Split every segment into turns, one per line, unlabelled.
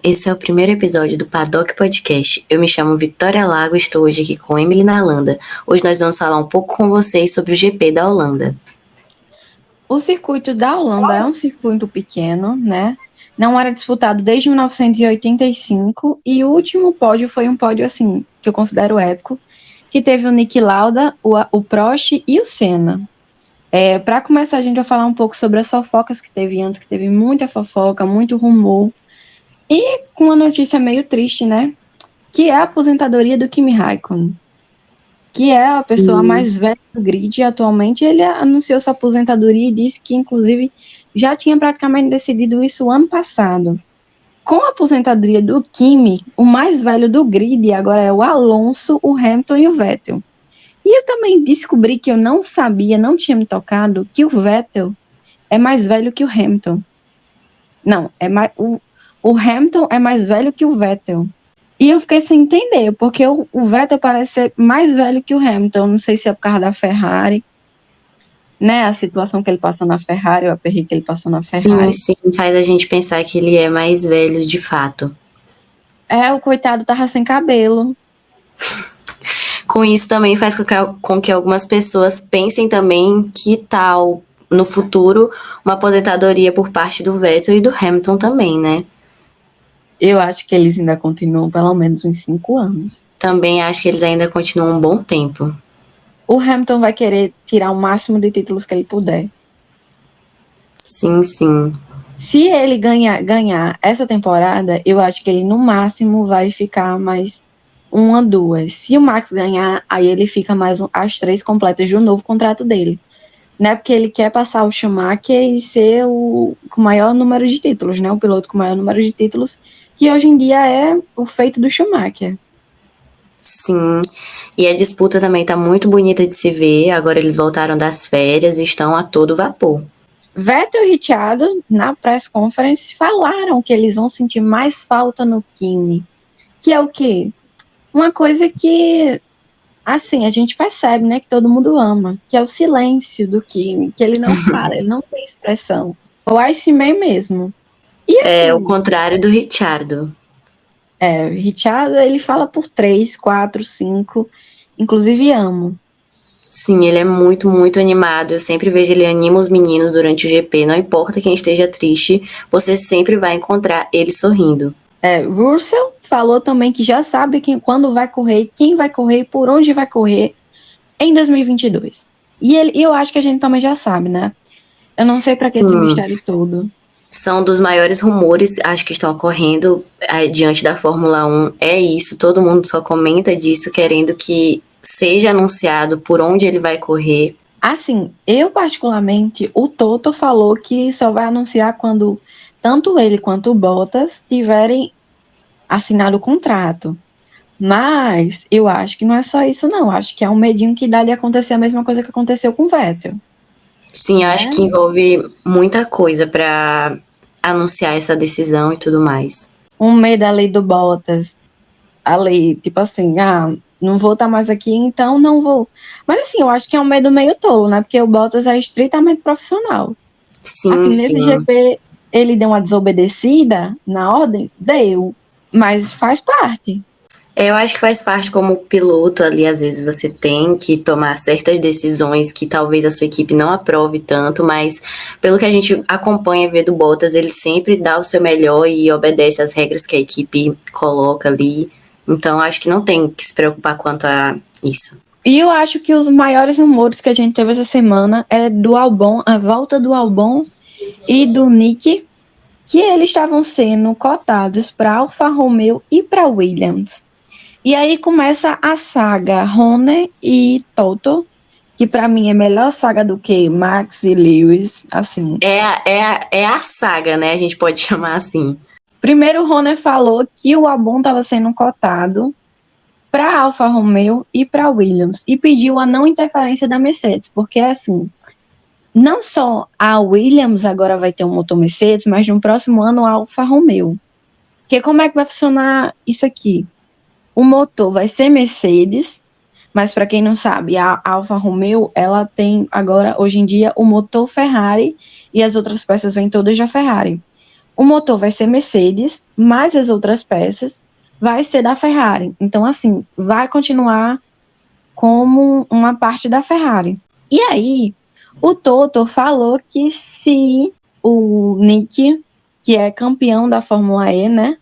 Esse é o primeiro episódio do Paddock Podcast. Eu me chamo Victoria Lago e estou hoje aqui com Emily Nalanda. Hoje nós vamos falar um pouco com vocês sobre o GP da Holanda.
O circuito da Holanda é um circuito pequeno, né? Não era disputado desde 1985 e o último pódio foi um pódio, assim, que eu considero épico, que teve o Niki Lauda, o Prost e o Senna. Para começar, a gente vai falar um pouco sobre as fofocas que teve antes, que teve muita fofoca, muito rumor, e com uma notícia meio triste, né? Que é a aposentadoria do Kimi Raikkonen, que é a pessoa mais velha do grid atualmente. Ele anunciou sua aposentadoria e disse que, inclusive, já tinha praticamente decidido isso ano passado. Com a aposentadoria do Kimi, o mais velho do grid agora é o Alonso, o Hamilton e o Vettel. E eu também descobri que eu não sabia, não tinha me tocado, que o Vettel é mais velho que o Hamilton. Não, o Hamilton é mais velho que o Vettel. E eu fiquei sem entender, porque o Vettel parece ser mais velho que o Hamilton. Não sei se é por causa da Ferrari, né? A situação que ele passou na Ferrari, o aperreio que ele passou na Ferrari.
Sim, faz a gente pensar que ele é mais velho de fato.
O coitado tava sem cabelo.
Com isso também faz com que algumas pessoas pensem também que tal, no futuro, uma aposentadoria por parte do Vettel e do Hamilton também, né?
Eu acho que eles ainda continuam pelo menos uns 5 anos.
Também acho que eles ainda continuam um bom tempo.
O Hamilton vai querer tirar o máximo de títulos que ele puder.
Sim.
Se ele ganhar essa temporada, eu acho que ele no máximo vai ficar mais 1 ou 2. Se o Max ganhar, aí ele fica mais as 3 completas do novo contrato dele. Né, porque ele quer passar o Schumacher e ser o com maior número de títulos, né? O piloto com maior número de títulos, que hoje em dia é o feito do Schumacher.
Sim, e a disputa também tá muito bonita de se ver. Agora eles voltaram das férias e estão a todo vapor.
Vettel e Ricciardo, na press conference, falaram que eles vão sentir mais falta no Kimi. Que é o quê? Uma coisa que, assim, a gente percebe, né, que todo mundo ama, que é o silêncio do Kimi, que ele não fala, ele não tem expressão. O Iceman mesmo. E, assim,
O contrário do Ricciardo.
O Ricciardo, ele fala por 3, 4, 5, inclusive amo.
Sim, ele é muito, muito animado. Eu sempre vejo ele anima os meninos durante o GP. Não importa quem esteja triste, você sempre vai encontrar ele sorrindo.
Russell falou também que já sabe quando vai correr, quem vai correr, por onde vai correr em 2022. E eu acho que a gente também já sabe, né? Eu não sei para que esse mistério todo.
São dos maiores rumores, acho que estão ocorrendo diante da Fórmula 1. É isso, todo mundo só comenta disso, querendo que seja anunciado por onde ele vai correr.
Assim, eu particularmente, o Toto falou que só vai anunciar quando tanto ele quanto o Bottas tiverem assinado o contrato. Mas eu acho que não é só isso, não. Acho que é um medinho que dá de acontecer a mesma coisa que aconteceu com o Vettel.
Sim, eu acho que envolve muita coisa para anunciar essa decisão e tudo mais.
Um medo da lei do Bottas, a lei, tipo assim, não vou estar mais aqui, então não vou. Mas assim, eu acho que é um medo meio tolo, né? Porque o Bottas é estritamente profissional.
Sim,
assim, nesse GP, ele deu uma desobedecida na ordem? Deu, mas faz parte.
Eu acho que faz parte como piloto ali, às vezes você tem que tomar certas decisões que talvez a sua equipe não aprove tanto, mas pelo que a gente acompanha e vê do Bottas, ele sempre dá o seu melhor e obedece às regras que a equipe coloca ali. Então acho que não tem que se preocupar quanto a isso.
E eu acho que os maiores rumores que a gente teve essa semana é do Albon, a volta do Albon e do Nick, que eles estavam sendo cotados para Alfa Romeo e para Williams. E aí começa a saga Horner e Toto, que para mim é melhor saga do que Max e Lewis, assim.
É a saga, né? A gente pode chamar assim.
Primeiro o Horner falou que o Albon estava sendo cotado para Alfa Romeo e para Williams e pediu a não interferência da Mercedes, porque assim, não só a Williams agora vai ter um motor Mercedes, mas no próximo ano a Alfa Romeo. Porque como é que vai funcionar isso aqui? O motor vai ser Mercedes, mas para quem não sabe, a Alfa Romeo, ela tem agora, hoje em dia, o motor Ferrari e as outras peças vêm todas da Ferrari. o motor vai ser Mercedes, mais as outras peças vai ser da Ferrari. Então, assim, vai continuar como uma parte da Ferrari. E aí, o Toto falou que se o Nick, que é campeão da Fórmula E, né,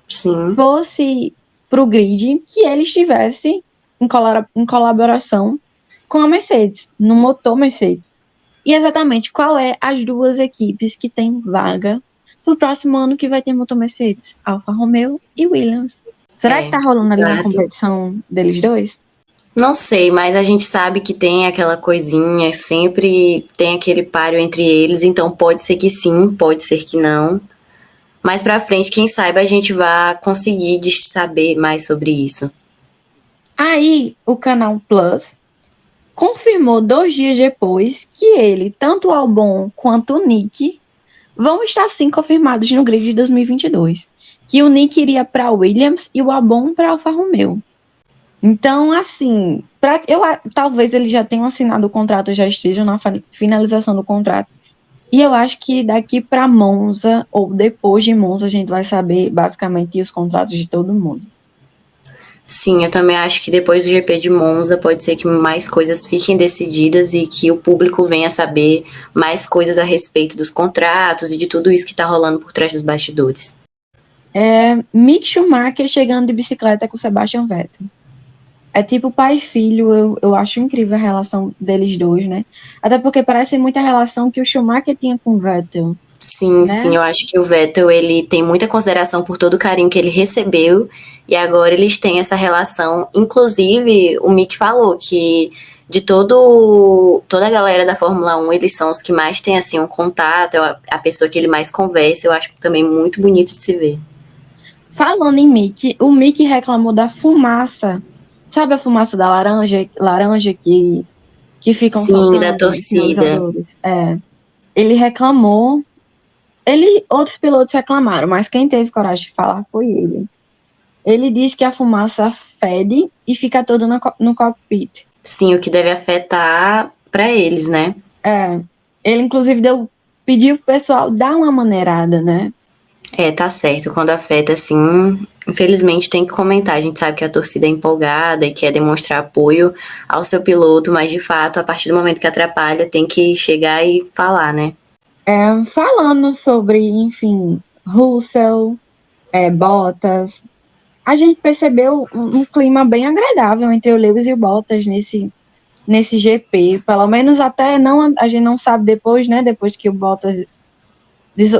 Sim.
fosse para o grid, que ele estivesse em colaboração com a Mercedes, no motor Mercedes. E exatamente qual é as duas equipes que tem vaga pro próximo ano que vai ter motor Mercedes? Alfa Romeo e Williams. Será que tá rolando ali uma competição deles dois?
Não sei, mas a gente sabe que tem aquela coisinha, sempre tem aquele páreo entre eles, então pode ser que sim, pode ser que não. Mais pra frente, quem sabe a gente vai conseguir saber mais sobre isso.
Aí, o Canal Plus confirmou 2 dias depois que ele, tanto o Albon quanto o Nick, vão estar sim confirmados no grid de 2022. Que o Nick iria para Williams e o Albon para Alfa Romeo. Então, assim, talvez eles já tenham assinado o contrato, já estejam na finalização do contrato. E eu acho que daqui para Monza, ou depois de Monza, a gente vai saber basicamente os contratos de todo mundo.
Sim, eu também acho que depois do GP de Monza pode ser que mais coisas fiquem decididas e que o público venha saber mais coisas a respeito dos contratos e de tudo isso que tá rolando por trás dos bastidores.
Mick Schumacher chegando de bicicleta com Sebastian Vettel. É tipo pai e filho, eu acho incrível a relação deles dois, né? Até porque parece muita relação que o Schumacher tinha com o Vettel.
Sim,
né?
sim, eu acho que o Vettel, ele tem muita consideração por todo o carinho que ele recebeu e agora eles têm essa relação. Inclusive, o Mick falou que de toda a galera da Fórmula 1, eles são os que mais têm, assim, um contato, é a pessoa que ele mais conversa, eu acho também muito bonito de se ver.
Falando em Mick, o Mick reclamou da fumaça. Sabe a fumaça da laranja que ficam
Sim,
soltando
da
os
torcida.
sinalizadores? Ele reclamou. Outros pilotos reclamaram, mas quem teve coragem de falar foi ele. Ele disse que a fumaça fede e fica toda no cockpit.
Sim, o que deve afetar para eles, né?
Ele, inclusive, pediu pro pessoal dar uma maneirada, né?
Tá certo. Quando afeta, assim, infelizmente tem que comentar. A gente sabe que a torcida é empolgada e quer demonstrar apoio ao seu piloto, mas de fato, a partir do momento que atrapalha, tem que chegar e falar, né?
Falando sobre, enfim, Russell, Bottas, a gente percebeu um clima bem agradável entre o Lewis e o Bottas nesse GP. Pelo menos até não, a gente não sabe depois, né? Depois que o Bottas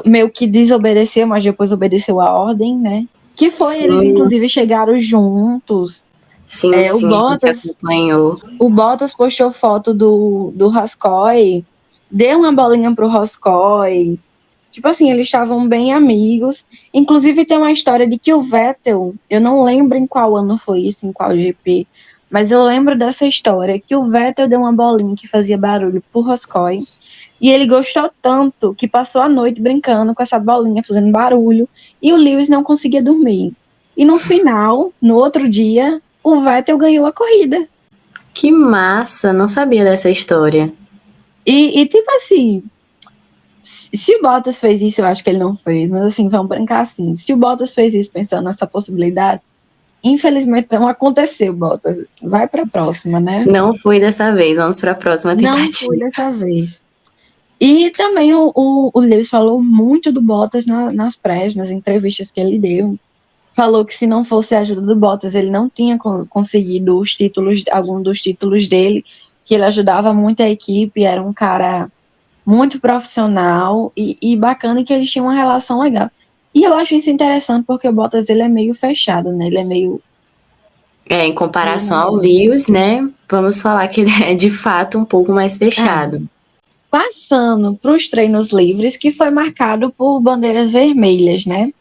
meio que desobedeceu, mas depois obedeceu a ordem, né? Que foi,
Sim.
eles inclusive chegaram juntos.
Sim,
o Bottas,
a gente acompanhou.
O Bottas postou foto do Roscoe, deu uma bolinha pro Roscoe. Tipo assim, eles estavam bem amigos. Inclusive tem uma história de que o Vettel, eu não lembro em qual ano foi isso, em qual GP, mas eu lembro dessa história, que o Vettel deu uma bolinha que fazia barulho pro Roscoe. E ele gostou tanto que passou a noite brincando com essa bolinha, fazendo barulho, e o Lewis não conseguia dormir. E no final, no outro dia, o Vettel ganhou a corrida.
Que massa, não sabia dessa história.
E tipo assim, se o Bottas fez isso, eu acho que ele não fez, mas assim, vamos brincar assim, se o Bottas fez isso pensando nessa possibilidade, infelizmente não aconteceu, Bottas. Vai para a próxima, né?
Não foi dessa vez, vamos para a próxima tentativa.
Não foi dessa vez. E também o Lewis falou muito do Bottas nas prés, nas entrevistas que ele deu. Falou que se não fosse a ajuda do Bottas, ele não tinha conseguido algum dos títulos dele, que ele ajudava muito a equipe, era um cara muito profissional e bacana, e que eles tinham uma relação legal. E eu acho isso interessante, porque o Bottas, ele é meio fechado, né? Ele é meio...
em comparação ao Lewis, né? Vamos falar que ele é, de fato, um pouco mais fechado.
Passando para os treinos livres, que foi marcado por bandeiras vermelhas, né?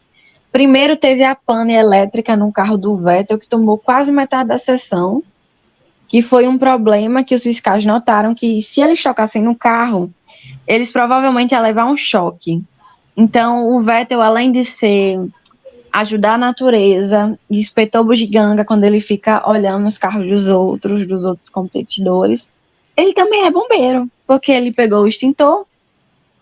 Primeiro teve a pane elétrica no carro do Vettel, que tomou quase metade da sessão, que foi um problema que os fiscais notaram que se eles chocassem no carro, eles provavelmente iam levar um choque. Então, o Vettel, além de ajudar a natureza, espetou bugiganga quando ele fica olhando os carros dos outros competidores, ele também é bombeiro, porque ele pegou o extintor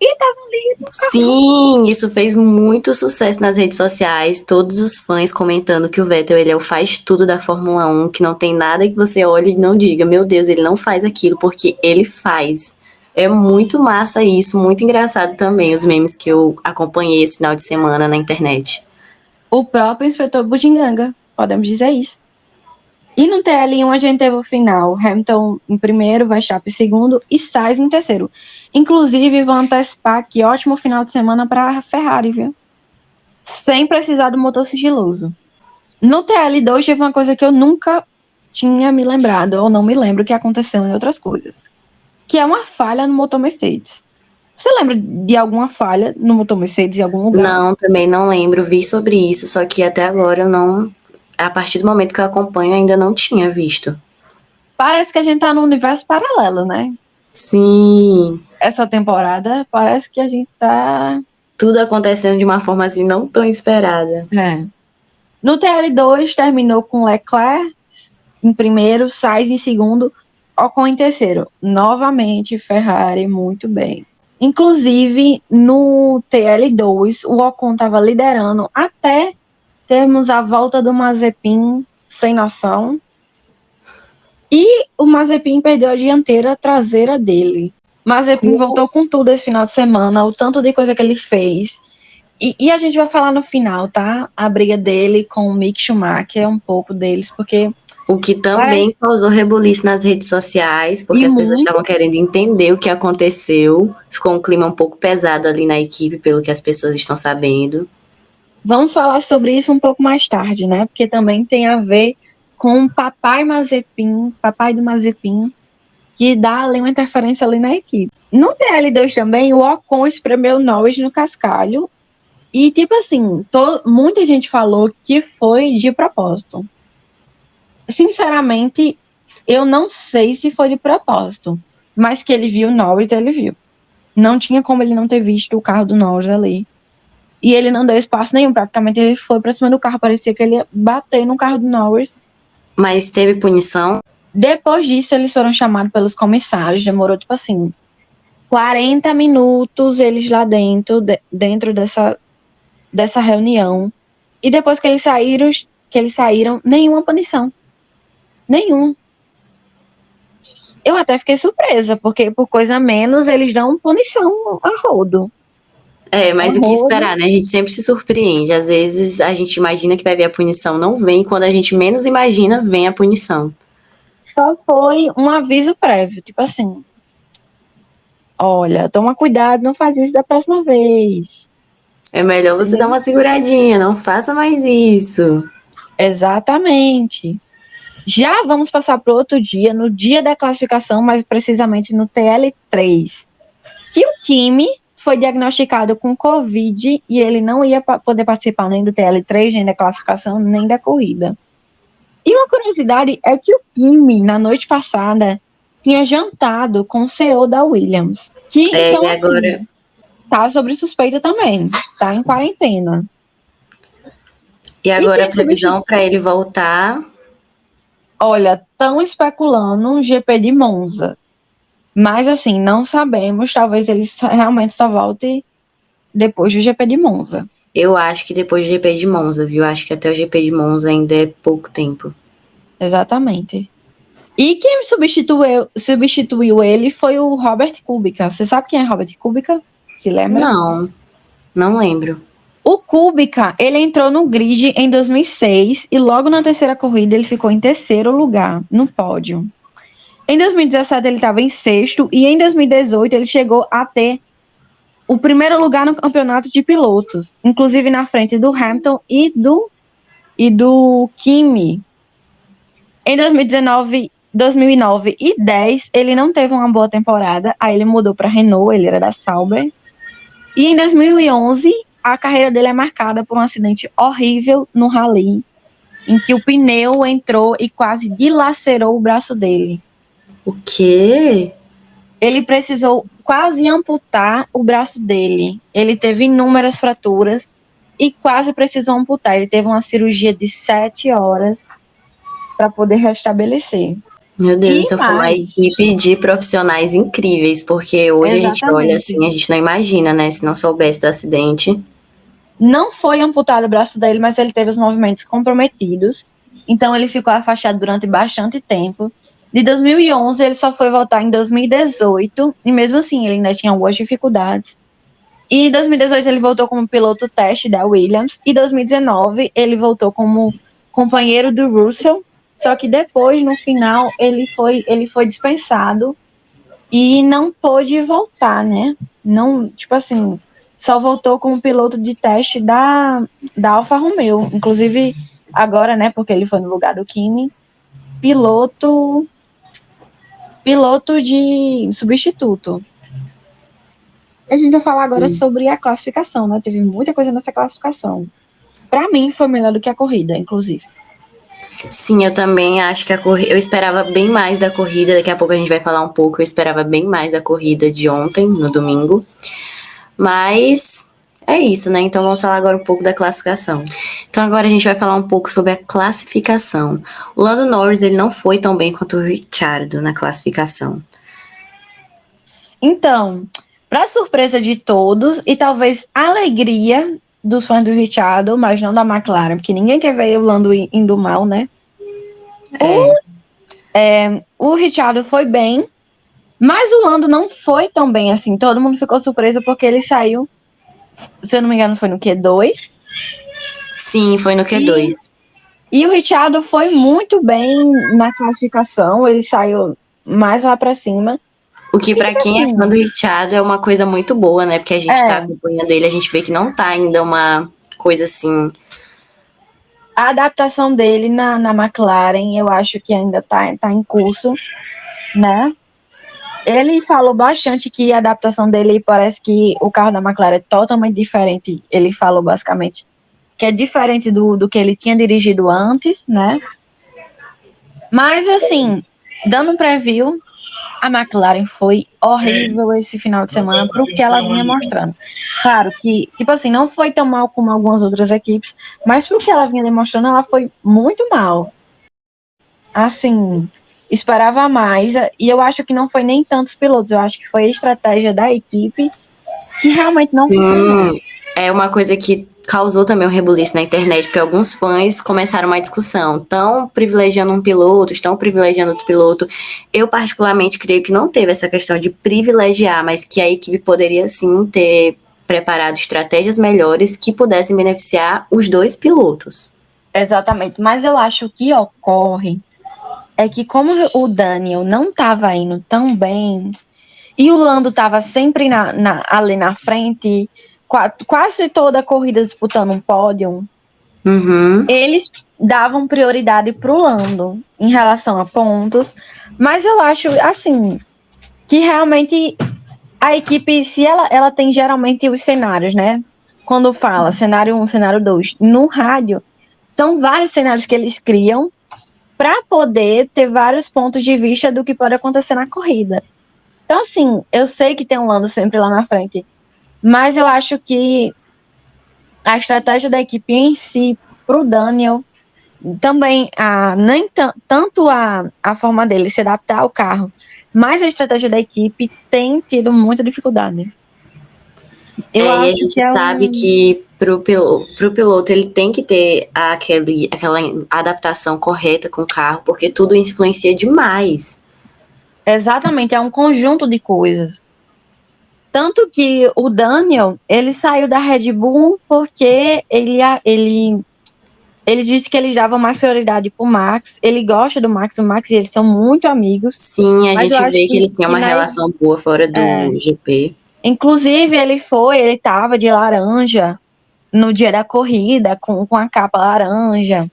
e tava ali no carro.
Sim, isso fez muito sucesso nas redes sociais. Todos os fãs comentando que o Vettel, ele é o faz tudo da Fórmula 1, que não tem nada que você olhe e não diga, meu Deus, ele não faz aquilo, porque ele faz. É muito massa isso, muito engraçado também, os memes que eu acompanhei esse final de semana na internet.
O próprio inspetor Bugiganga, podemos dizer isso. E no TL1 a gente teve o final, Hamilton em primeiro, Verstappen em segundo e Sainz em terceiro. Inclusive, vou antecipar que ótimo final de semana para a Ferrari, viu? Sem precisar do motor sigiloso. No TL2 teve uma coisa que eu nunca tinha me lembrado, ou não me lembro que aconteceu em outras coisas, que é uma falha no motor Mercedes. Você lembra de alguma falha no motor Mercedes em algum lugar?
Não, também não lembro, vi sobre isso, só que até agora eu não, a partir do momento que eu acompanho, ainda não tinha visto.
Parece que a gente tá num universo paralelo, né?
Sim,
Essa temporada parece que a gente tá...
tudo acontecendo de uma forma assim não tão esperada.
No TL2 terminou com Leclerc em primeiro, Sainz em segundo, Ocon em terceiro. Novamente, Ferrari muito bem. Inclusive, no TL2, o Ocon estava liderando até termos a volta do Mazepin sem noção. E o Mazepin perdeu a dianteira traseira dele. Mazepin voltou com tudo esse final de semana, o tanto de coisa que ele fez. E a gente vai falar no final, tá? A briga dele com o Mick Schumacher, um pouco deles, porque...
O que também causou rebuliço nas redes sociais, porque as pessoas estavam querendo entender o que aconteceu. Ficou um clima um pouco pesado ali na equipe, pelo que as pessoas estão sabendo.
Vamos falar sobre isso um pouco mais tarde, né? Porque também tem a ver com o papai do Mazepin, que dá ali uma interferência ali na equipe. No TL2 também, o Ocon espremeu o Norris no cascalho. E, tipo assim, muita gente falou que foi de propósito. Sinceramente, eu não sei se foi de propósito, mas que ele viu o Norris, ele viu. Não tinha como ele não ter visto o carro do Norris ali. E ele não deu espaço nenhum, praticamente ele foi pra cima do carro, parecia que ele ia bater no carro do Norris. Mas
teve punição?
Depois disso, eles foram chamados pelos comissários, demorou, tipo assim, 40 minutos eles lá dentro dessa reunião. E depois que eles saíram, nenhuma punição. Nenhum. Eu até fiquei surpresa, porque por coisa menos eles dão punição a rodo.
Mas o que esperar, né? A gente sempre se surpreende. Às vezes a gente imagina que vai vir a punição, não vem. Quando a gente menos imagina, vem a punição.
Só foi um aviso prévio, tipo assim, olha, toma cuidado, não faz isso da próxima vez.
É melhor você dar uma seguradinha, não faça mais isso.
Exatamente. Já vamos passar para outro dia, no dia da classificação, mais precisamente no TL3, que o Kimi foi diagnosticado com Covid e ele não ia poder participar nem do TL3, nem da classificação, nem da corrida. E uma curiosidade é que o Kimi, na noite passada, tinha jantado com o CEO da Williams, que então,
agora...
assim, tá sob suspeita também, tá em quarentena.
E agora a previsão para ele voltar...
Olha, estão especulando um GP de Monza. Mas, assim, não sabemos. Talvez ele realmente só volte depois do GP de Monza.
Eu acho que depois do GP de Monza, viu? Acho que até o GP de Monza ainda é pouco tempo.
Exatamente. E quem substituiu ele foi o Robert Kubica. Você sabe quem é Robert Kubica? Se lembra?
Não lembro.
O Kubica, ele entrou no grid em 2006 e logo na terceira corrida ele ficou em terceiro lugar no pódio. Em 2017 ele estava em sexto e em 2018 ele chegou a ter o primeiro lugar no campeonato de pilotos, inclusive na frente do Hamilton e do Kimi. Em 2009 e 2010 ele não teve uma boa temporada, aí ele mudou para Renault, ele era da Sauber. E em 2011 a carreira dele é marcada por um acidente horrível no rally, em que o pneu entrou e quase dilacerou o braço dele.
O quê?
Ele precisou quase amputar o braço dele. Ele teve inúmeras fraturas e quase precisou amputar. Ele teve uma cirurgia de 7 horas para poder restabelecer.
Meu Deus,
E
então foi uma
mais,
equipe de profissionais incríveis, porque hoje a gente olha assim,
exatamente.
a gente não imagina, né, se não soubesse do acidente.
Não foi amputado o braço dele, mas ele teve os movimentos comprometidos. Então ele ficou afastado durante bastante tempo. De 2011, ele só foi voltar em 2018, e mesmo assim ele ainda tinha algumas dificuldades. E em 2018 ele voltou como piloto teste da Williams, e em 2019 ele voltou como companheiro do Russell, só que depois, no final, ele foi dispensado e não pôde voltar, né? Não, tipo assim, só voltou como piloto de teste da Alfa Romeo. Inclusive, agora, né, porque ele foi no lugar do Kimi, piloto, piloto de substituto. A gente vai falar agora
Sim.
sobre a classificação, né? Teve muita coisa nessa classificação. Para mim, foi melhor do que a corrida, inclusive.
Sim, eu também acho que a corrida. Eu esperava bem mais da corrida. Daqui a pouco a gente vai falar um pouco. Eu esperava bem mais da corrida de ontem, no domingo. Mas é isso, né? Então vamos falar agora um pouco da classificação. Então agora a gente vai falar um pouco sobre a classificação. O Lando Norris ele não foi tão bem quanto o Ricciardo na classificação.
Então, para surpresa de todos e talvez alegria dos fãs do Richard, mas não da McLaren, porque ninguém quer ver o Lando indo mal, né?
É.
O Richard foi bem, mas o Lando não foi tão bem assim. Todo mundo ficou surpreso porque ele saiu, se eu não me engano, foi no Q2.
Sim, foi no
E,
Q2.
e o Richard foi muito bem na classificação, ele saiu mais lá para cima.
O que
E
pra
tipo
quem é fã
assim,
do Ricciardo é uma coisa muito boa, né? Porque a gente tá
é,
acompanhando ele, a gente vê que não tá ainda uma coisa assim.
a adaptação dele na McLaren, eu acho que ainda tá em curso, né? Ele falou bastante que a adaptação dele parece que o carro da McLaren é totalmente diferente. Ele falou basicamente que é diferente do que ele tinha dirigido antes, né? Mas assim, dando um preview, a McLaren foi horrível esse final de semana para o que ela vinha mostrando. Claro que, tipo assim, não foi tão mal como algumas outras equipes, mas para o que ela vinha demonstrando, ela foi muito mal. Assim, esperava mais, e eu acho que não foi nem tantos pilotos, eu acho que foi a estratégia da equipe que realmente não funcionou.
Sim, é uma coisa que causou também um rebuliço na internet, porque alguns fãs começaram uma discussão. Estão privilegiando um piloto, estão privilegiando outro piloto. Eu, particularmente, creio que não teve essa questão de privilegiar, mas que a equipe poderia sim ter preparado estratégias melhores que pudessem beneficiar os dois pilotos.
Exatamente, mas eu acho que ocorre é que como o Daniel não estava indo tão bem, e o Lando estava sempre ali na frente, quase toda a corrida disputando um pódio,
Uhum.
eles davam prioridade para o Lando em relação a pontos, mas eu acho, assim, que realmente a equipe, se ela tem geralmente os cenários, né? Quando fala cenário 1, cenário 2, no rádio, são vários cenários que eles criam para poder ter vários pontos de vista do que pode acontecer na corrida. Então, assim, eu sei que tem um Lando sempre lá na frente, mas eu acho que a estratégia da equipe em si, para o Daniel, também nem tanto a forma dele se adaptar ao carro, mas a estratégia da equipe tem tido muita dificuldade. Eu
E a
acho
gente
que é
sabe
um.
que pro piloto ele tem que ter aquela adaptação correta com o carro, porque tudo influencia demais.
Exatamente, é um conjunto de coisas. Tanto que o Daniel, ele saiu da Red Bull porque ele disse que eles davam mais prioridade pro Max. Ele gosta do Max, o Max e eles são muito amigos.
Sim, a
Mas eu
gente
acho
vê que eles têm
que
uma relação boa fora do GP.
inclusive, ele tava de laranja no dia da corrida, com a capa laranja.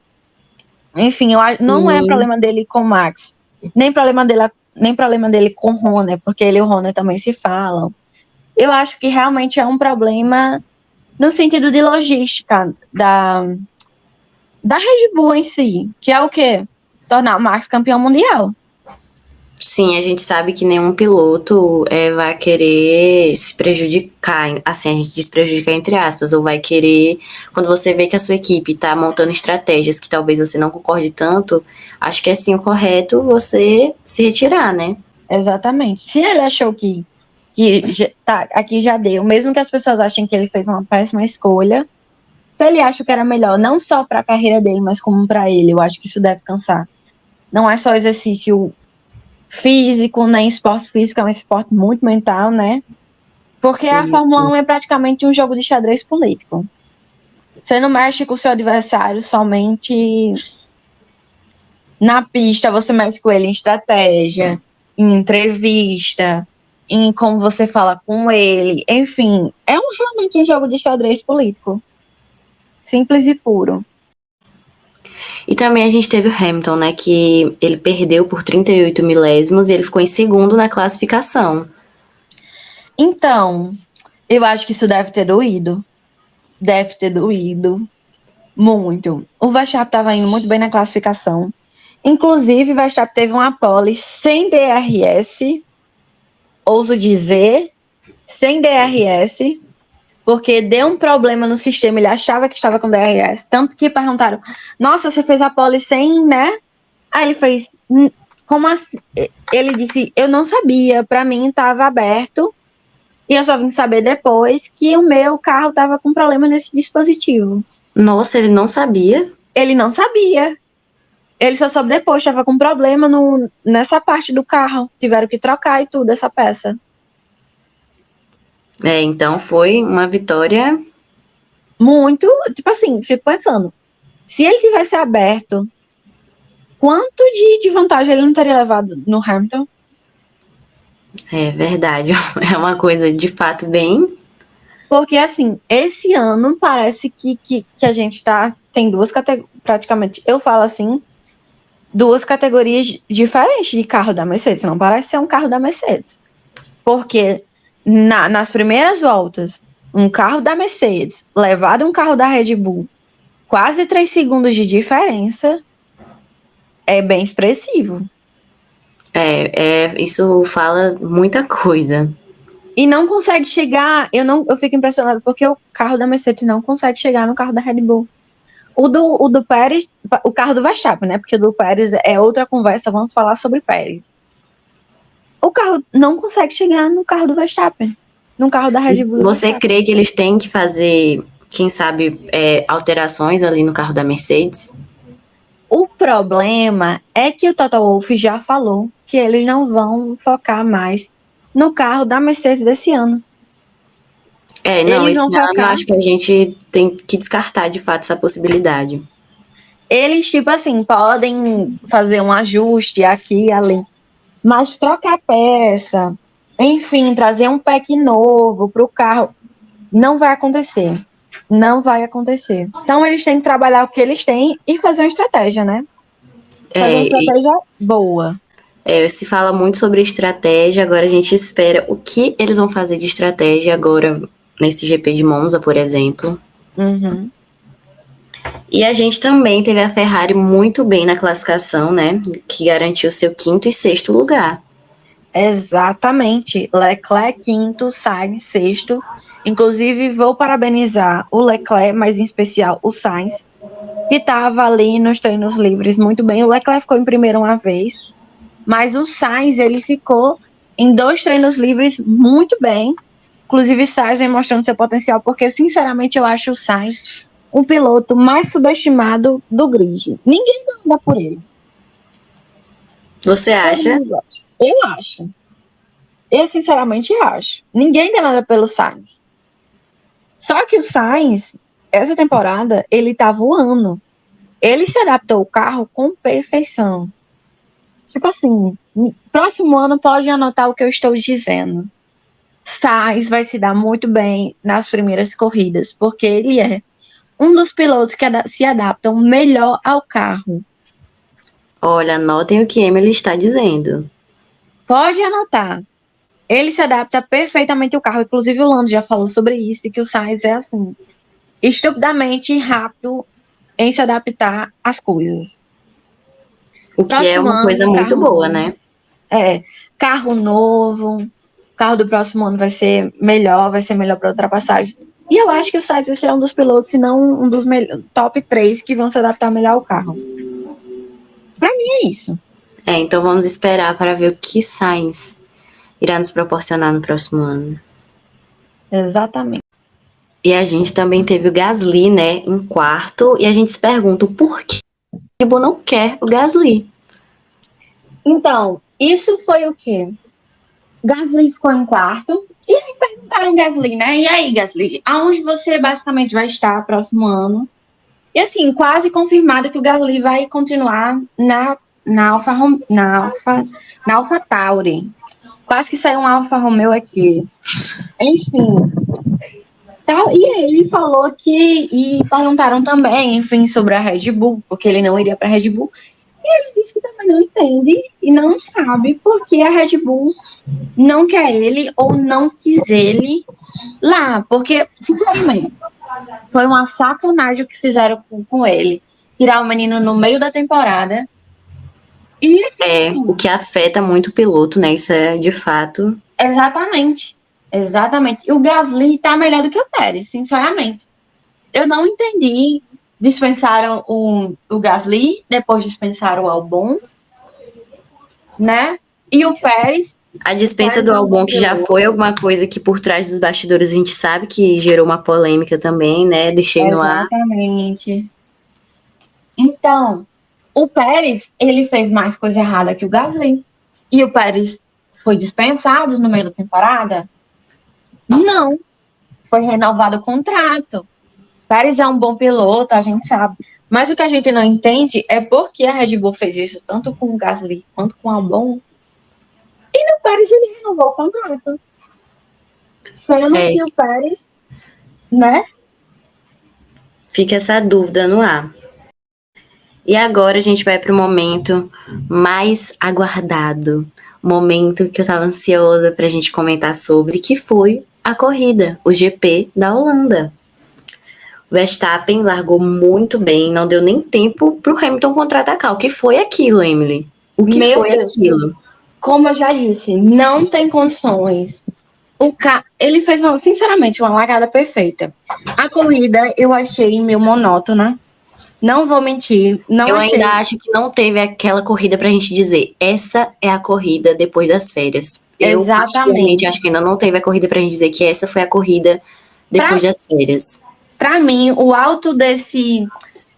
Enfim, não é
Sim,
problema dele com o Max, nem problema dele com o Horner, porque ele e o Horner também se falam. Eu acho que realmente é um problema no sentido de logística da Red Bull em si, que é o quê? Tornar o Max campeão mundial.
Sim, a gente sabe que nenhum piloto vai querer se prejudicar, assim, a gente diz prejudicar entre aspas, ou vai querer, quando você vê que a sua equipe está montando estratégias que talvez você não concorde tanto, acho que é sim o correto você se retirar, né?
Exatamente. Se ele achou tá, aqui já deu, mesmo que as pessoas achem que ele fez uma péssima escolha, se ele acha que era melhor não só para a carreira dele, mas como para ele, eu acho que isso deve cansar. Não é só exercício físico, nem esporte físico, é um esporte muito mental, né? Porque a
Sim.
Fórmula 1 é praticamente um jogo de xadrez político. Você não mexe com o seu adversário somente na pista, você mexe com ele em estratégia, em entrevista, em como você fala com ele. Enfim, é realmente um jogo de xadrez político. Simples e puro.
E também a gente teve o Hamilton, né, que ele perdeu por 38 milésimos e ele ficou em segundo na classificação.
Então, eu acho que isso deve ter doído. Deve ter doído muito. O Verstappen estava indo muito bem na classificação. Inclusive, o Verstappen teve uma pole sem DRS, ouso dizer, sem DRS, porque deu um problema no sistema, ele achava que estava com DRS, tanto que perguntaram, nossa, você fez a pole sem, né? Aí ele fez, como assim? Ele disse, eu não sabia, para mim estava aberto, e eu só vim saber depois que o meu carro estava com problema nesse dispositivo.
Nossa, ele não sabia?
Ele não sabia. Ele só soube depois, estava com problema nessa parte do carro. Tiveram que trocar e tudo, essa peça.
Então foi uma vitória.
Muito, tipo assim, fico pensando, se ele tivesse aberto, quanto de vantagem ele não teria levado no Hamilton?
É verdade, é uma coisa de fato bem.
Porque, assim, esse ano parece que a gente tem duas categorias, praticamente, eu falo assim, duas categorias diferentes de carro da Mercedes. Não parece ser um carro da Mercedes. Porque nas primeiras voltas, um carro da Mercedes levado um carro da Red Bull, quase 3 segundos de diferença, é bem expressivo.
Isso fala muita coisa.
E não consegue chegar, eu fico impressionada porque o carro da Mercedes não consegue chegar no carro da Red Bull. O do Pérez, o carro do Verstappen, né? Porque o do Pérez é outra conversa, vamos falar sobre Pérez. O carro não consegue chegar no carro do Verstappen, no carro da Red Bull.
Você crê que eles têm que fazer, quem sabe, alterações ali no carro da Mercedes?
O problema é que o Toto Wolff já falou que eles não vão focar mais no carro da Mercedes desse ano.
Não,
Eles vão
esse ano eu
focar.
acho que a gente tem que descartar de fato essa possibilidade.
Eles, tipo assim, podem fazer um ajuste aqui e ali, mas trocar peça, enfim, trazer um pack novo para o carro, não vai acontecer. Não vai acontecer. Então, eles têm que trabalhar o que eles têm e fazer uma estratégia, né? Fazer uma estratégia boa.
Se fala muito sobre estratégia, agora a gente espera o que eles vão fazer de estratégia agora nesse GP de Monza, por exemplo.
Uhum.
E a gente também teve a Ferrari muito bem na classificação, né? Que garantiu seu quinto e sexto lugar.
Exatamente. Leclerc quinto, Sainz sexto. Inclusive, vou parabenizar o Leclerc, mas em especial o Sainz, que estava ali nos treinos livres muito bem. O Leclerc ficou em primeiro uma vez, mas o Sainz, ele ficou em 2 treinos livres muito bem. Inclusive, o Sainz vem mostrando seu potencial, porque, sinceramente, eu acho o Sainz um piloto mais subestimado do grid. Ninguém anda por ele.
Você acha?
Eu acho. Eu, sinceramente, acho. Ninguém dá nada pelo Sainz. Só que o Sainz, essa temporada, ele tá voando. Ele se adaptou ao carro com perfeição. Tipo assim, próximo ano pode anotar o que eu estou dizendo. Sainz vai se dar muito bem nas primeiras corridas, porque ele é um dos pilotos que se adaptam melhor ao carro.
Olha, anotem o que Emily está dizendo.
Pode anotar. Ele se adapta perfeitamente ao carro. Inclusive o Lando já falou sobre isso, que o Sainz é assim, estupidamente rápido em se adaptar às coisas.
O que é uma coisa muito boa, né?
carro novo, o carro do próximo ano vai ser melhor para ultrapassagem. E eu acho que o Sainz vai ser um dos pilotos, se não um dos top 3 que vão se adaptar melhor ao carro. Para mim é isso.
Então vamos esperar para ver o que Sainz irá nos proporcionar no próximo ano.
Exatamente.
E a gente também teve o Gasly, né, em quarto, e a gente se pergunta por que o Red Bull não quer o Gasly.
Então, isso foi o quê? Gasly ficou em quarto, e aí perguntaram Gasly, né? E aí, Gasly, aonde você basicamente vai estar próximo ano? E assim, quase confirmado que o Gasly vai continuar na AlphaTauri. Quase que saiu um Alfa Romeo aqui. Enfim. E ele falou e perguntaram também, enfim, sobre a Red Bull, porque ele não iria para a Red Bull. E ele disse que também não entende e não sabe por que a Red Bull não quer ele ou não quis ele lá. Porque, sinceramente, foi uma sacanagem o que fizeram com ele. Tirar o menino no meio da temporada. E, assim,
o que afeta muito o piloto, né? Isso é de fato.
Exatamente. E o Gasly tá melhor do que o Pérez, sinceramente. Eu não entendi. Dispensaram o Gasly, depois dispensaram o Albon, né? E o Pérez.
A dispensa do Albon, que já foi alguma coisa que por trás dos bastidores a gente sabe que gerou uma polêmica também, né? Deixei no ar.
Exatamente. Então, o Pérez, ele fez mais coisa errada que o Gasly. E o Pérez foi dispensado no meio da temporada? Não. Foi renovado o contrato. Pérez é um bom piloto, a gente sabe. Mas o que a gente não entende é por que a Red Bull fez isso, tanto com o Gasly quanto com o Albon. E no Pérez ele renovou o contrato. Esperando que o Pérez, né?
Fica essa dúvida no ar. E agora a gente vai para o momento mais aguardado. O momento que eu estava ansiosa para a gente comentar sobre, que foi a corrida, o GP da Holanda. O Verstappen largou muito bem, não deu nem tempo para o Hamilton contra-atacar. O que foi aquilo, Emily? O que foi aquilo?
Como eu já disse, não tem condições. Ele fez, sinceramente, uma largada perfeita. A corrida eu achei meio monótona. Não vou mentir. Eu
ainda acho que não teve aquela corrida pra gente dizer, essa é a corrida depois das férias.
Exatamente.
Eu acho que ainda não teve a corrida pra gente dizer que essa foi a corrida depois das férias.
Pra mim, o alto desse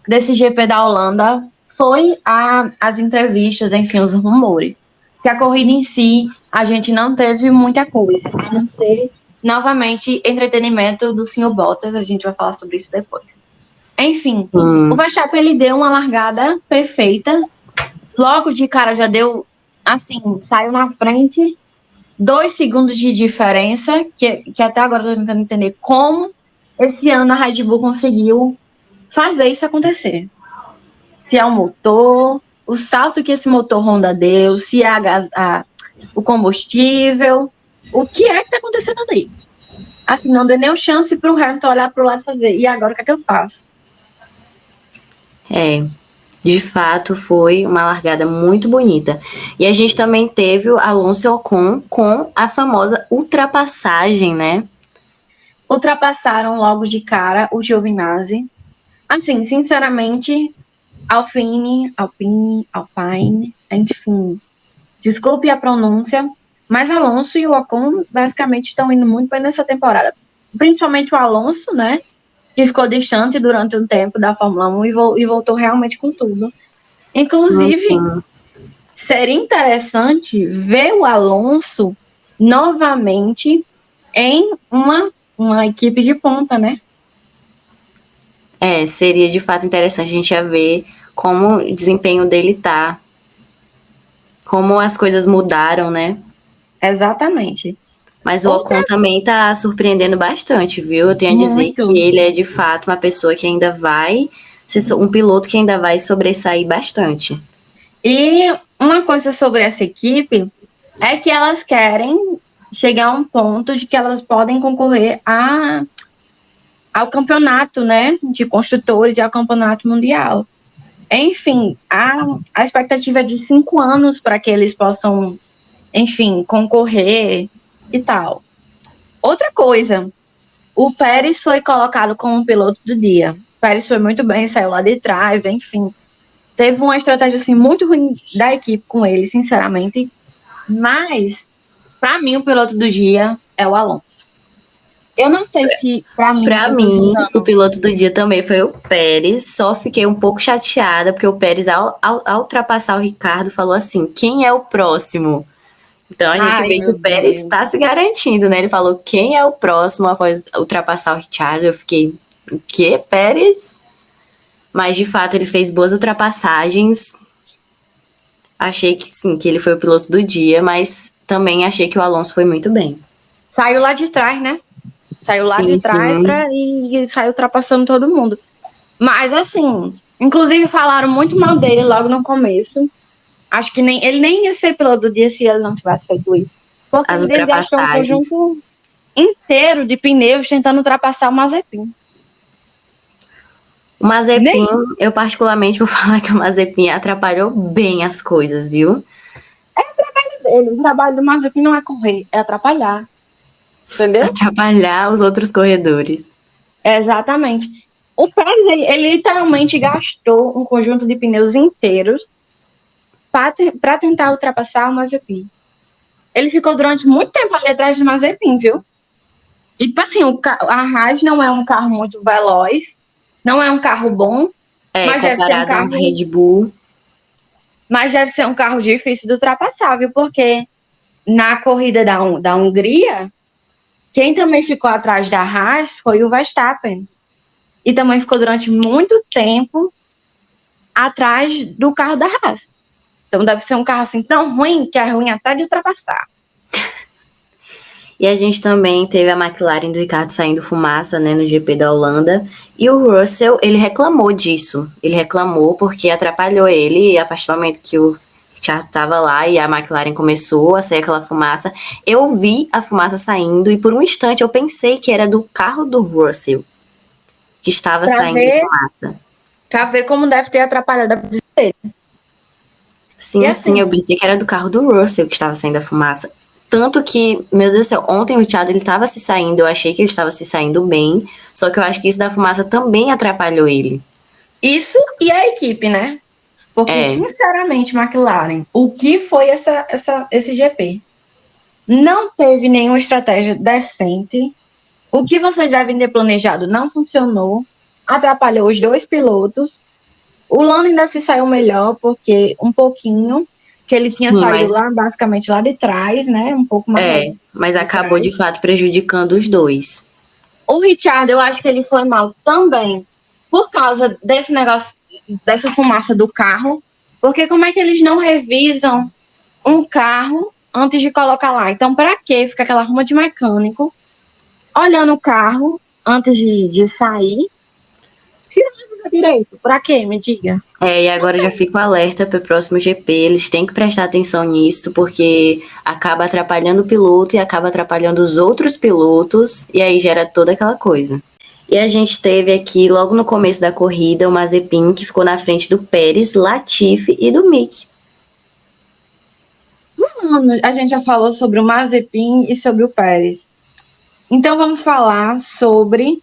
GP da Holanda foi as entrevistas, enfim, os rumores. Que a corrida em si, a gente não teve muita coisa, a não ser, novamente, entretenimento do Sr. Bottas. A gente vai falar sobre isso depois. Enfim, o Verstappen, ele deu uma largada perfeita. Logo de cara já deu, assim, saiu na frente. 2 segundos de diferença, que até agora eu tô tentando entender como esse ano a Red Bull conseguiu fazer isso acontecer. Se é o motor, o salto que esse motor Honda deu, se é o combustível, o que é que tá acontecendo ali? Assim, não deu nem chance pro Hamilton olhar pro lado e fazer, e agora o que é que eu faço?
De fato foi uma largada muito bonita. E a gente também teve o Alonso Ocon com a famosa ultrapassagem, né?
Ultrapassaram logo de cara o Giovinazzi. Assim, sinceramente, Alpine, enfim, desculpe a pronúncia, mas Alonso e o Ocon basicamente estão indo muito bem nessa temporada. Principalmente o Alonso, né? Que ficou distante durante um tempo da Fórmula 1 e voltou realmente com tudo. Inclusive, seria interessante ver o Alonso novamente em uma equipe de ponta, né?
Seria de fato interessante a gente ia ver como o desempenho dele tá. Como as coisas mudaram, né?
Exatamente.
Mas o Ocon também tá surpreendendo bastante, viu? Eu tenho a dizer que ele é de fato uma pessoa que ainda vai, um piloto que ainda vai sobressair bastante.
E uma coisa sobre essa equipe é que elas querem chegar a um ponto de que elas podem concorrer ao campeonato, né, de construtores e ao campeonato mundial. Enfim, a expectativa é de 5 anos para que eles possam enfim, concorrer e tal. Outra coisa, o Pérez foi colocado como piloto do dia. O Pérez foi muito bem, saiu lá de trás, enfim. Teve uma estratégia assim, muito ruim da equipe com ele, sinceramente. Mas, para mim, o piloto do dia é o Alonso. Eu não sei se, para mim,
O piloto do dia também foi o Pérez. Só fiquei um pouco chateada, porque o Pérez, ao ultrapassar o Ricardo, falou assim: quem é o próximo? Então a gente vê que o Pérez está se garantindo, né? Ele falou: quem é o próximo após ultrapassar o Richard? Eu fiquei: o quê, Pérez? Mas de fato ele fez boas ultrapassagens. Achei que sim, que ele foi o piloto do dia, mas também achei que o Alonso foi muito bem.
Saiu lá de trás, né? Saiu lá de trás e saiu ultrapassando todo mundo. Mas assim, inclusive falaram muito mal dele logo no começo. Acho que ele nem ia ser piloto do dia se ele não tivesse feito isso. Porque ele gastou um conjunto inteiro de pneus tentando ultrapassar o Mazepin.
O Mazepin, eu particularmente vou falar que o Mazepin atrapalhou bem as coisas, viu?
É o trabalho dele. O trabalho do Mazepin não é correr, é atrapalhar. Entendeu?
Atrapalhar os outros corredores.
Exatamente. O Pérez, ele literalmente gastou um conjunto de pneus inteiros para tentar ultrapassar o Mazepin. Ele ficou durante muito tempo ali atrás do Mazepin, viu? E, tipo assim, a Haas não é um carro muito veloz, não é um carro bom, mas deve ser um carro...
Red Bull.
Mas deve ser um carro difícil de ultrapassar, viu? Porque na corrida da Hungria, quem também ficou atrás da Haas foi o Verstappen. E também ficou durante muito tempo atrás do carro da Haas. Então deve ser um carro assim tão ruim que é ruim até de ultrapassar.
E a gente também teve a McLaren do Ricardo saindo fumaça, né, no GP da Holanda. E o Russell, ele reclamou disso. Ele reclamou porque atrapalhou ele. E a partir do momento que o Richard estava lá e a McLaren começou a sair aquela fumaça, eu vi a fumaça saindo e por um instante eu pensei que era do carro do Russell que estava saindo fumaça.
Pra ver como deve ter atrapalhado a visão dele.
Sim, assim, eu pensei que era do carro do Russell que estava saindo a fumaça. Tanto que, meu Deus do céu, ontem o Richard, ele estava se saindo, eu achei que ele estava se saindo bem, só que eu acho que isso da fumaça também atrapalhou ele.
Isso e a equipe, né? Porque, sinceramente, McLaren, o que foi esse GP? Não teve nenhuma estratégia decente. O que vocês devem ter planejado não funcionou. Atrapalhou os dois pilotos. O Lando ainda se saiu melhor, porque um pouquinho, que ele tinha saído lá, basicamente lá de trás, né? Um pouco mais.
Mas acabou de fato prejudicando os dois.
O Richard, eu acho que ele foi mal também, por causa desse negócio, dessa fumaça do carro. Porque como é que eles não revisam um carro antes de colocar lá? Então, para que fica aquela ruma de mecânico olhando o carro antes de sair? Se não revisa direito, pra quê? Me diga.
E agora já fico alerta para o próximo GP. Eles têm que prestar atenção nisso, porque acaba atrapalhando o piloto e acaba atrapalhando os outros pilotos, e aí gera toda aquela coisa. E a gente teve aqui, logo no começo da corrida, o Mazepin, que ficou na frente do Pérez, Latifi e do Mick.
A gente já falou sobre o Mazepin e sobre o Pérez. Então vamos falar sobre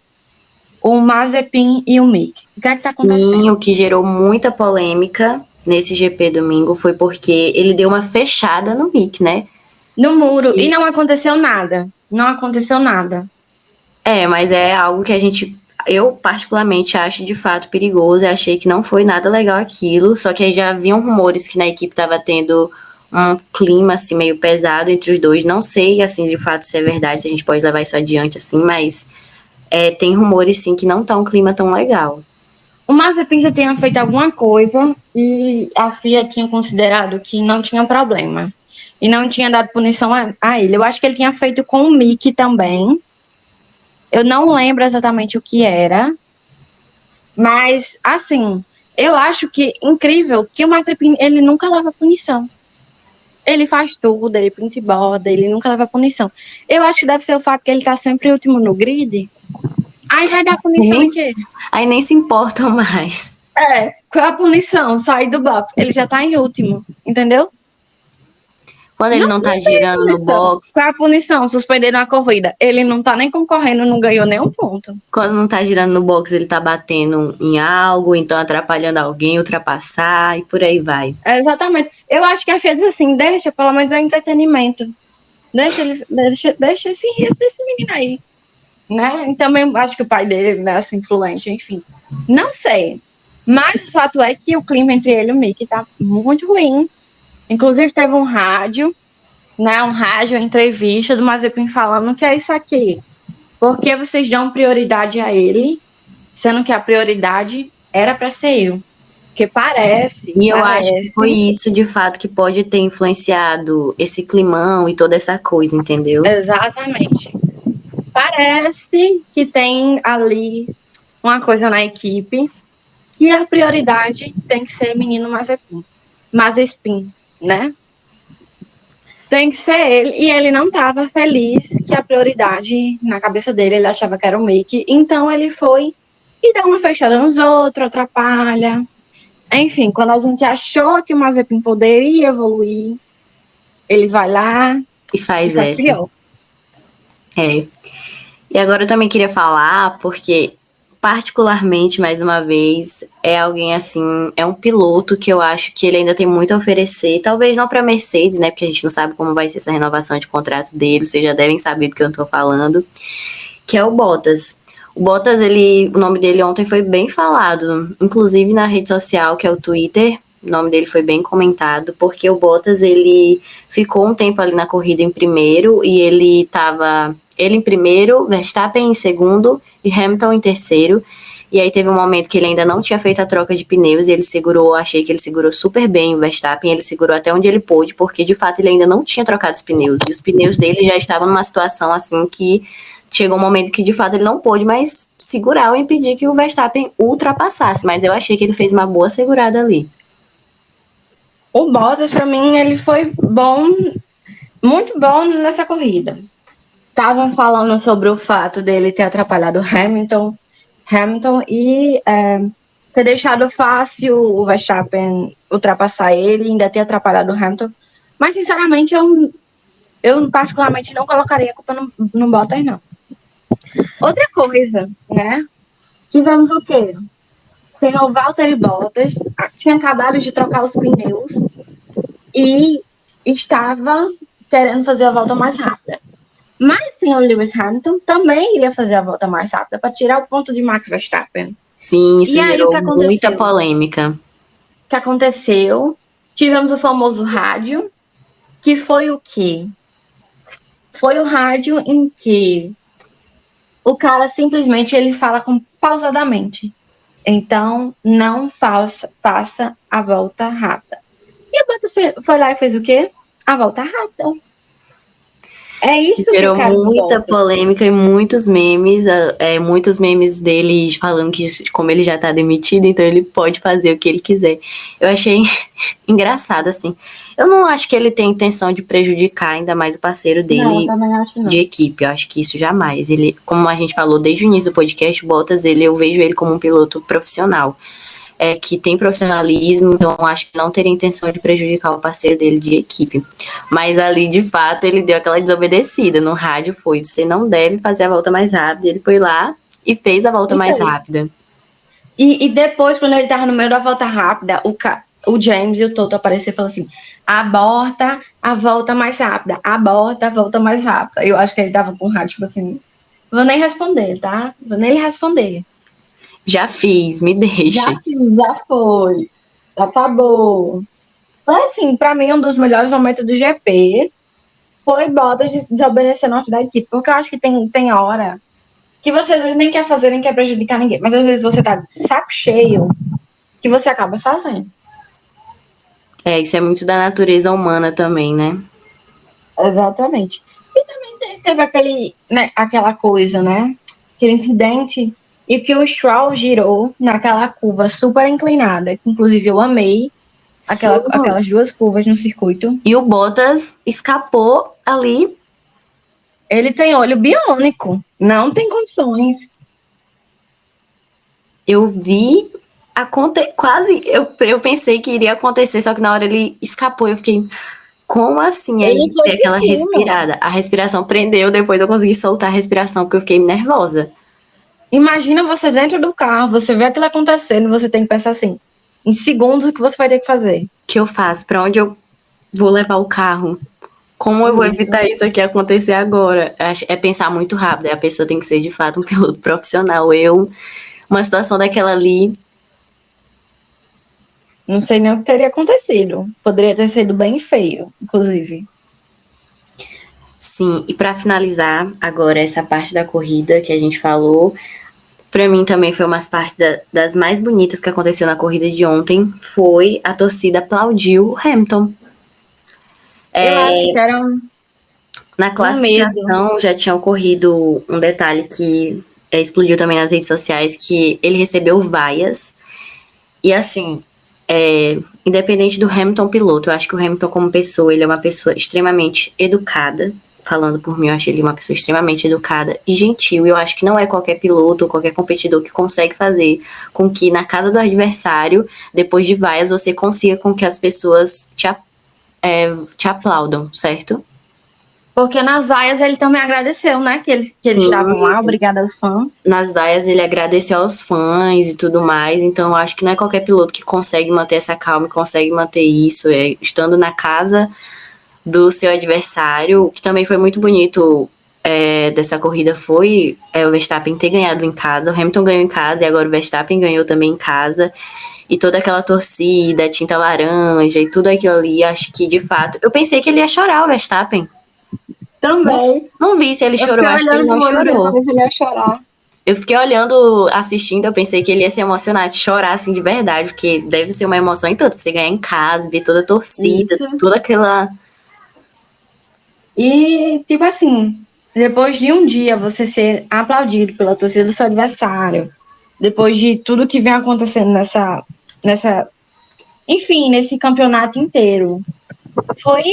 o Mazepin e o Mick. O que é que tá acontecendo?
Sim, o que gerou muita polêmica nesse GP domingo foi porque ele deu uma fechada no Mick, né?
No muro. E não aconteceu nada. Não aconteceu nada.
Mas é algo que eu particularmente acho de fato perigoso. Eu achei que não foi nada legal aquilo. Só que aí já haviam rumores que na equipe estava tendo um clima assim meio pesado entre os dois. Não sei assim de fato se é verdade, se a gente pode levar isso adiante assim, mas tem rumores sim que não tá um clima tão legal.
O Mazepin já tinha feito alguma coisa e a FIA tinha considerado que não tinha problema. E não tinha dado punição a ele. Eu acho que ele tinha feito com o Mick também. Eu não lembro exatamente o que era. Mas, assim, eu acho que incrível que o Mazepin, ele nunca leva punição. Ele faz tudo, ele pinta e borda, ele nunca leva punição. Eu acho que deve ser o fato que ele tá sempre último no grid. Aí vai dar punição em quê?
Aí nem se importam mais.
Qual é a punição? Sair do box. Ele já tá em último, entendeu?
Quando ele não tá girando no box.
Qual é a punição? Suspenderam a corrida. Ele não tá nem concorrendo, não ganhou nenhum ponto.
Quando não tá girando no box, ele tá batendo em algo, então atrapalhando alguém, ultrapassar e por aí vai.
Exatamente. Eu acho que a FIA diz assim, deixa, pelo menos é entretenimento. Deixa esse menino aí. Né? E também acho que o pai dele, né, assim, influente, enfim. Não sei. Mas o fato é que o clima entre ele e o Mickey tá muito ruim. Inclusive teve um rádio, né, uma entrevista do Mazepin falando que é isso aqui. Porque vocês dão prioridade a ele, sendo que a prioridade era para ser eu. Porque parece.
E eu acho que foi isso, de fato, que pode ter influenciado esse climão e toda essa coisa, entendeu?
Exatamente. Parece que tem ali uma coisa na equipe que a prioridade tem que ser menino Mazepin, né? Tem que ser ele. E ele não estava feliz que a prioridade, na cabeça dele, ele achava que era o Mickey. Então ele foi e dá uma fechada nos outros, atrapalha. Enfim, quando a gente achou que o Mazepin poderia evoluir, ele vai lá
e faz essa.
Pior.
É. E agora eu também queria falar, porque particularmente, mais uma vez, é alguém assim, é um piloto que eu acho que ele ainda tem muito a oferecer, talvez não para Mercedes, né, porque a gente não sabe como vai ser essa renovação de contrato dele, vocês já devem saber do que eu tô falando, que é o Bottas. O Bottas, o nome dele ontem foi bem falado, inclusive na rede social, que é o Twitter, o nome dele foi bem comentado, porque o Bottas, ele ficou um tempo ali na corrida em primeiro, e ele em primeiro, Verstappen em segundo e Hamilton em terceiro. E aí teve um momento que ele ainda não tinha feito a troca de pneus e ele segurou, achei que ele segurou super bem o Verstappen, ele segurou até onde ele pôde, porque de fato ele ainda não tinha trocado os pneus. E os pneus dele já estavam numa situação assim que chegou um momento que de fato ele não pôde mais segurar ou impedir que o Verstappen ultrapassasse. Mas eu achei que ele fez uma boa segurada ali.
O Bottas, para mim, ele foi bom, muito bom nessa corrida. Estavam falando sobre o fato dele ter atrapalhado o Hamilton e ter deixado fácil o Verstappen ultrapassar ele e ainda ter atrapalhado o Hamilton. Mas, sinceramente, eu particularmente não colocaria a culpa no Bottas, não. Outra coisa, né? Tivemos o quê? Senhor Valtteri Bottas tinha acabado de trocar os pneus e estava querendo fazer a volta mais rápida. Mas o senhor Lewis Hamilton também iria fazer a volta mais rápida para tirar o ponto de Max Verstappen.
Sim, isso gerou muita polêmica.
O que aconteceu? Tivemos o famoso rádio, que foi o quê? Foi o rádio em que o cara simplesmente ele fala pausadamente. Então, não faça a volta rápida. E o Bottas foi lá e fez o quê? A volta rápida. É isso que
gerou muita polêmica e muitos memes dele falando que como ele já tá demitido, então ele pode fazer o que ele quiser. Eu achei engraçado, assim. Eu não acho que ele tem intenção de prejudicar ainda mais o parceiro dele de equipe. Eu acho que isso jamais. Ele, como a gente falou desde o início do podcast, o Bottas, eu vejo ele como um piloto profissional. Que tem profissionalismo, então acho que não teria intenção de prejudicar o parceiro dele de equipe. Mas ali, de fato, ele deu aquela desobedecida. No rádio você não deve fazer a volta mais rápida. Ele foi lá e fez a volta mais rápida.
E depois, quando ele tava no meio da volta rápida, o James e o Toto apareceram e falaram assim, aborta a volta mais rápida, aborta a volta mais rápida. Eu acho que ele tava com o rádio, tipo assim, vou nem responder, tá? Vou nem lhe responder.
Já fiz, me deixa.
Já fiz, já foi. Acabou. Foi assim, pra mim, um dos melhores momentos do GP foi Bottas desobedecer a norte da equipe. Porque eu acho que tem hora que você às vezes nem quer fazer, nem quer prejudicar ninguém. Mas às vezes você tá de saco cheio que você acaba fazendo.
Isso é muito da natureza humana também, né?
Exatamente. E também teve aquela coisa, né? Aquele incidente e que o Stroll girou naquela curva super inclinada, que inclusive eu amei aquelas duas curvas no circuito.
E o Bottas escapou ali.
Ele tem olho biônico, não tem condições.
Eu vi quase, eu pensei que iria acontecer, só que na hora ele escapou, eu fiquei, Como assim? Aí
Ele foi
tem
por
aquela
cima.
respirada. A respiração prendeu, depois eu consegui soltar a respiração porque eu fiquei nervosa.
Imagina você dentro do carro, você vê aquilo acontecendo, você tem que pensar assim, em segundos o que você vai ter que fazer.
O que eu faço? Pra onde eu vou levar o carro? Como eu vou
Isso.
evitar isso aqui acontecer agora? É pensar muito rápido. A pessoa tem que ser de fato um piloto profissional. Uma situação daquela ali.
Não sei nem o que teria acontecido. Poderia ter sido bem feio, inclusive.
Sim, e para finalizar agora essa parte da corrida que a gente falou, para mim também foi umas partes das mais bonitas que aconteceu na corrida de ontem, foi a torcida aplaudiu o Hamilton.
Eu acho que era
Na
um medo.
classificação já tinha ocorrido um detalhe que explodiu também nas redes sociais, que ele recebeu vaias. E assim, independente do Hamilton piloto, eu acho que o Hamilton como pessoa, ele é uma pessoa extremamente educada. Falando por mim, eu acho ele uma pessoa extremamente educada e gentil. E eu acho que não é qualquer piloto ou qualquer competidor que consegue fazer com que na casa do adversário, depois de vaias, você consiga com que as pessoas te aplaudam, certo?
Porque nas vaias ele também agradeceu, né? Que eles estavam lá, obrigada aos fãs.
Nas vaias ele agradeceu aos fãs e tudo mais, então eu acho que não é qualquer piloto que consegue manter essa calma e consegue manter isso, estando na casa do seu adversário. O que também foi muito bonito dessa corrida foi o Verstappen ter ganhado em casa, o Hamilton ganhou em casa e agora o Verstappen ganhou também em casa, e toda aquela torcida, tinta laranja e tudo aquilo ali, acho que de fato, eu pensei que ele ia chorar, o Verstappen.
Também.
Não vi se ele
Eu
chorou,
fiquei
acho que ele
olhando
não
pro olho dele pra
chorou.
ver se ele ia chorar.
Eu fiquei olhando, assistindo, eu pensei que ele ia se emocionar, de chorar assim de verdade, porque deve ser uma emoção em tanto, você ganhar em casa, ver toda a torcida,
Isso.
toda aquela.
E, tipo assim, depois de um dia você ser aplaudido pela torcida do seu adversário, depois de tudo que vem acontecendo enfim, nesse campeonato inteiro, foi,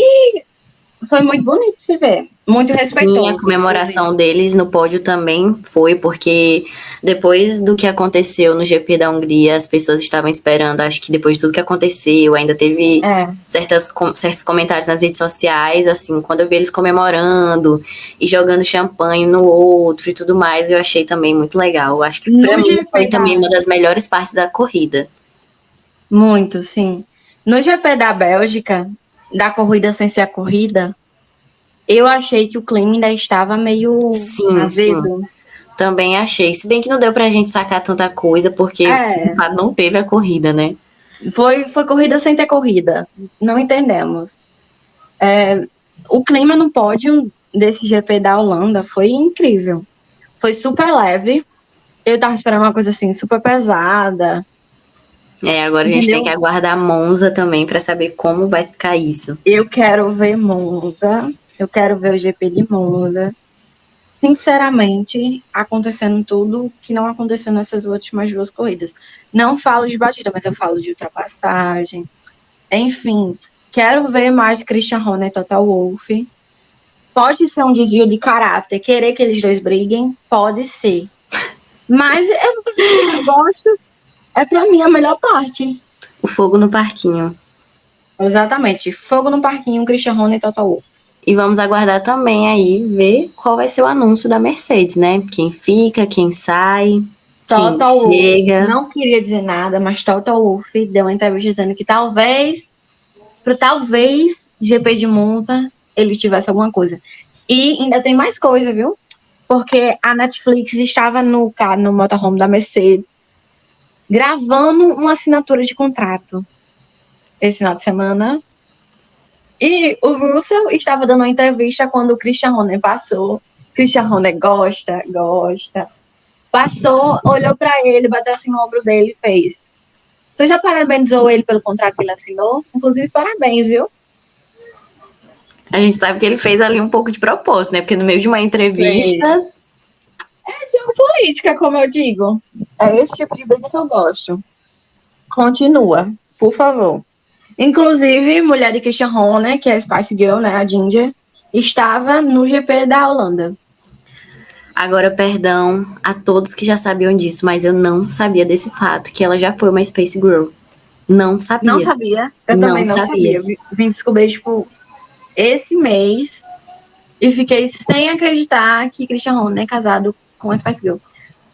foi muito bonito de se ver. Muito
Sim, a
respeitoso,
comemoração
inclusive.
deles no pódio também foi, porque depois do que aconteceu no GP da Hungria, as pessoas estavam esperando, acho que depois de tudo que aconteceu, ainda teve
É,
certos comentários nas redes sociais, assim, quando eu vi eles comemorando e jogando champanhe no outro e tudo mais, eu achei também muito legal. Eu acho que pra
no
mim foi
GP
também uma das melhores partes da corrida.
muito, sim. No GP da Bélgica, da corrida sem ser a corrida, eu achei que o clima ainda estava meio
Sim, sim.
azedo.
Também achei. Se bem que não deu pra gente sacar tanta coisa, porque de
É,
fato não teve a corrida, né?
foi corrida sem ter corrida. Não entendemos. O clima no pódio desse GP da Holanda foi incrível. Foi super leve. Eu tava esperando uma coisa assim, super pesada.
Agora a gente tem que
Entendeu?
aguardar a Monza também pra saber como vai ficar isso.
Eu quero ver Monza. Eu quero ver o GP de Monza. Sinceramente, acontecendo tudo que não aconteceu nessas últimas duas corridas. Não falo de batida, mas eu falo de ultrapassagem. Enfim, quero ver mais Christian Horner e Total Wolff. Pode ser um desvio de caráter, querer que eles dois briguem, pode ser. Mas eu gosto, é pra mim a melhor parte.
O fogo no parquinho.
Exatamente, fogo no parquinho, Christian Horner e Total Wolff.
E vamos aguardar também aí ver qual vai ser o anúncio da Mercedes, né? Quem fica, quem sai, quem
Total Wolff,
chega.
não queria dizer nada, mas Total Wolff deu uma entrevista dizendo que talvez GP de Monza ele tivesse alguma coisa. E ainda tem mais coisa, viu? Porque a Netflix estava no motorhome da Mercedes gravando uma assinatura de contrato esse final de semana. E o Russell estava dando uma entrevista quando o Christian Horner passou. Christian Horner gosta. Passou, olhou para ele, bateu assim no ombro dele e fez. Você já parabenizou ele pelo contrato que ele assinou? Inclusive, parabéns, viu?
A gente sabe que ele fez ali um pouco de propósito, né? Porque no meio de uma entrevista.
É geopolítica, como eu digo. É esse tipo de briga que eu gosto. Continua, por favor. Inclusive, mulher de Christian Horner, que é a Spice Girl, né, a Ginger, estava no GP da Holanda.
Agora, perdão a todos que já sabiam disso, mas eu não sabia desse fato, que ela já foi uma Space Girl. Não sabia.
Não sabia, eu
Não
também não
sabia.
sabia. Vim descobrir, tipo, esse mês e fiquei sem acreditar que Christian Horner é casado com a Spice Girl.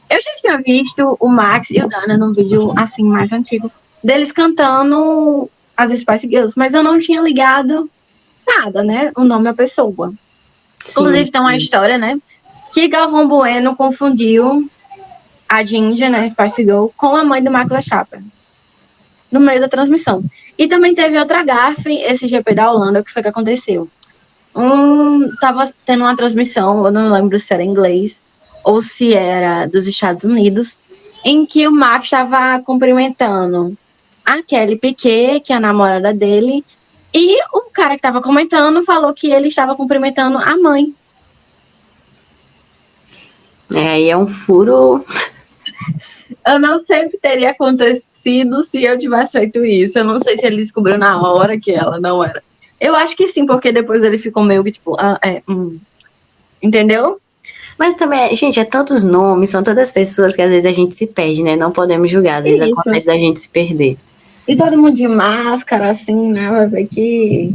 Eu já tinha visto o Max e o Dana num vídeo assim mais antigo deles cantando as Spice Girls, mas eu não tinha ligado nada, né? O nome da pessoa.
Sim.
Inclusive tem uma história, né? Que Galvão Bueno confundiu a Ginger, né? Spice Girl, com a mãe do Max Verstappen no meio da transmissão. E também teve outra gafe, esse GP da Holanda, o que foi que aconteceu? Tava tendo uma transmissão, eu não lembro se era em inglês ou se era dos Estados Unidos, em que o Max estava cumprimentando a Kelly Piquet, que é a namorada dele, e o cara que estava comentando falou que ele estava cumprimentando a mãe.
Aí é um furo.
Eu não sei o que teria acontecido se eu tivesse feito isso. Eu não sei se ele descobriu na hora que ela não era. Eu acho que sim, porque depois ele ficou meio que tipo, entendeu?
Mas também, gente, é tantos nomes, são tantas pessoas que às vezes a gente se perde, né? Não podemos julgar, às vezes
Isso.
acontece da gente se perder.
E todo mundo de máscara, assim, né? Vai ver que...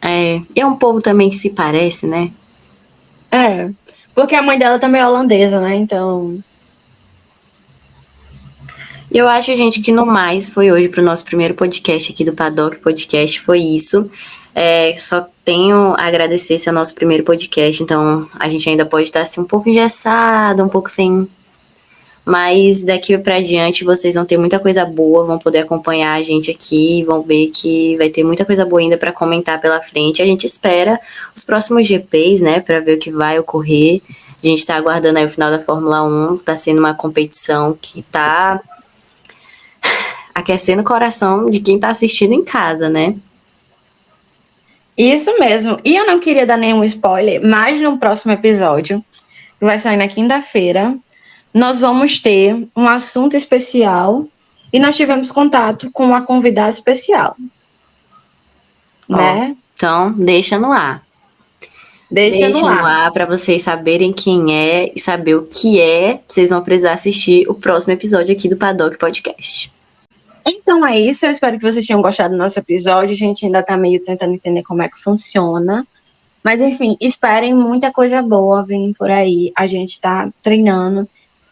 E é um povo também que se parece, né?
Porque a mãe dela também é holandesa, né? Então...
E eu acho, gente, que no mais foi hoje pro nosso primeiro podcast aqui do Paddock Podcast, foi isso. Só tenho a agradecer esse é o nosso primeiro podcast, então a gente ainda pode estar assim um pouco engessado, um pouco sem... Mas daqui pra diante vocês vão ter muita coisa boa, vão poder acompanhar a gente aqui, vão ver que vai ter muita coisa boa ainda pra comentar pela frente. A gente espera os próximos GPs, né, pra ver o que vai ocorrer. A gente tá aguardando aí o final da Fórmula 1, tá sendo uma competição que tá aquecendo o coração de quem tá assistindo em casa, né?
Isso mesmo. E eu não queria dar nenhum spoiler, mas no próximo episódio, que vai sair na quinta-feira, nós vamos ter um assunto especial e nós tivemos contato com uma convidada especial. Né?
Então, deixa no ar. Deixa no ar para vocês saberem quem é e saber o que é. Vocês vão precisar assistir o próximo episódio aqui do Paddock Podcast.
Então é isso, eu espero que vocês tenham gostado do nosso episódio. A gente ainda tá meio tentando entender como é que funciona. Mas enfim, esperem muita coisa boa vindo por aí. A gente tá treinando,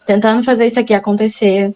tentando fazer isso aqui acontecer.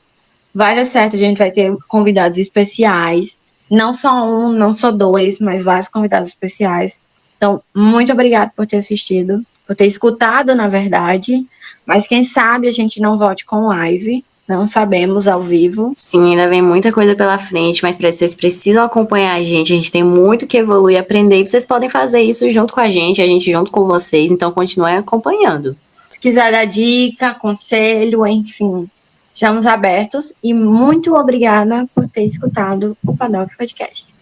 Vai dar certo, a gente vai ter convidados especiais. Não só um, não só dois, mas vários convidados especiais. Então, muito obrigada por ter assistido, por ter escutado, na verdade. Mas quem sabe a gente não volte com live. Não sabemos ao vivo.
Sim, ainda vem muita coisa pela frente, mas vocês precisam acompanhar a gente tem muito que evoluir e aprender, e vocês podem fazer isso junto com a gente junto com vocês, então continuem acompanhando.
Se quiser dar dica, conselho, enfim, estamos abertos, e muito obrigada por ter escutado o Paddock Podcast.